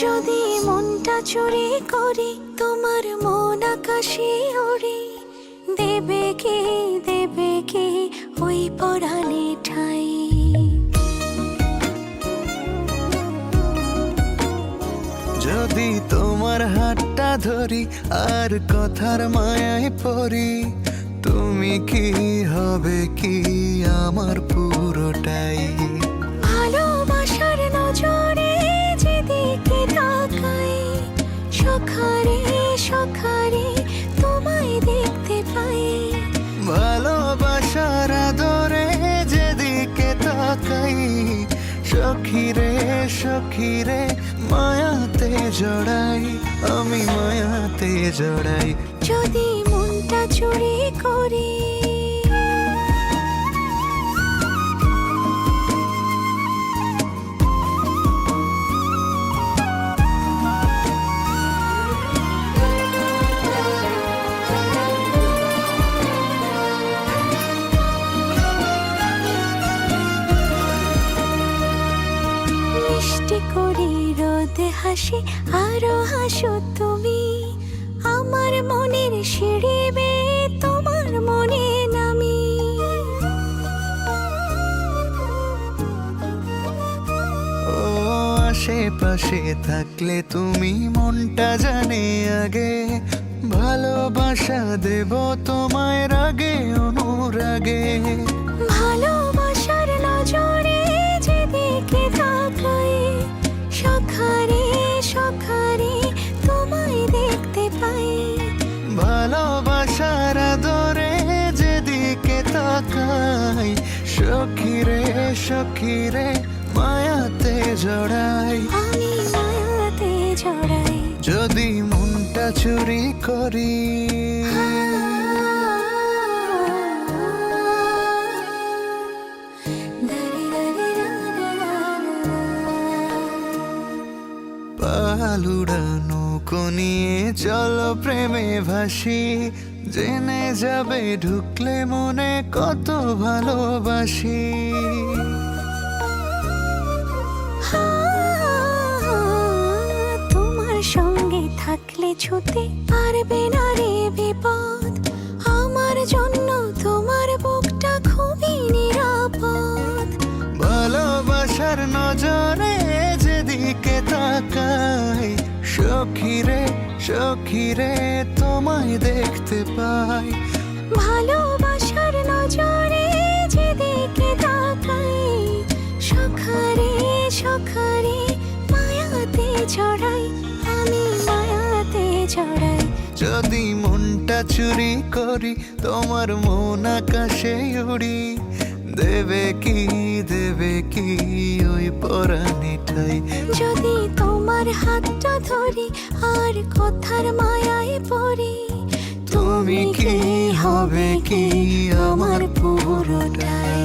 যদি মনটা চুরি করি তোমার মন আকাশে ওড়ে, দেবে কি ওই পরাণে ঠাই। যদি তোমার হাতটা ধরি আর কথার মায়ায় পড়ি, তুমি কি হবে কি আমার পুরোটাই। ভালোবাসার নজরে যেদিকে তাকাই, সখারে সখারে তোমায় দেখতে পাই। ভালোবাসার আদরে যেদিকে তাকাই, সখিরে সখিরে মায়াতে জড়াই, আমি মায়াতে জড়াই। যদি মনটা চুরি করি মিষ্টি করি রোদে হাসি আরো হাসো তুমি, আমার মনের সিঁড়ি বেয়ে তোমার মনে নামি। ও আশেপাশে থাকলে তুমি মনটা জানে আগে, ভালোবাসা দেব তোমায় রাগে অনুরাগে। ভালোবাসার নজরে যেদিকে তাকাই, সখারে সখারে তোমায় দেখতে পাই। ভালোবাসার আদরে যেদিকে তাকাই, সখিরে সখিরে মায়াতে জড়াই, আমি মায়াতে জড়াই। যদি মনটা চুরি করি। পালুড়ানো নিয়ে চলো প্রেমে ভাসি, জেনে যাবে ঢুকলে মনে কত ভালোবাসি। তোমার সঙ্গে থাকলে ছুতে পারবে না রে বিপদ, আমার জন্য তোমার বুকটা খুবই নিরাপদ। ভালোবাসার নজরে যেদিকে তাকাই, সখিরে সখিরে তোমায় দেখতে পাই। ভালোবাসার নজরে যেদিকে তাকাই, সখারে সখারে মায়াতে জড়াই, আমি মায়াতে জড়াই। যদি মনটা চুরি করি তোমার মন আকাশে উড়ি, দেবে কি ওই পরাণে ঠাই। যদি তোমার হাতটা ধরি আর কথার মায়ায় পড়ি, তুমি কি হবে কি আমার পুরোটাই।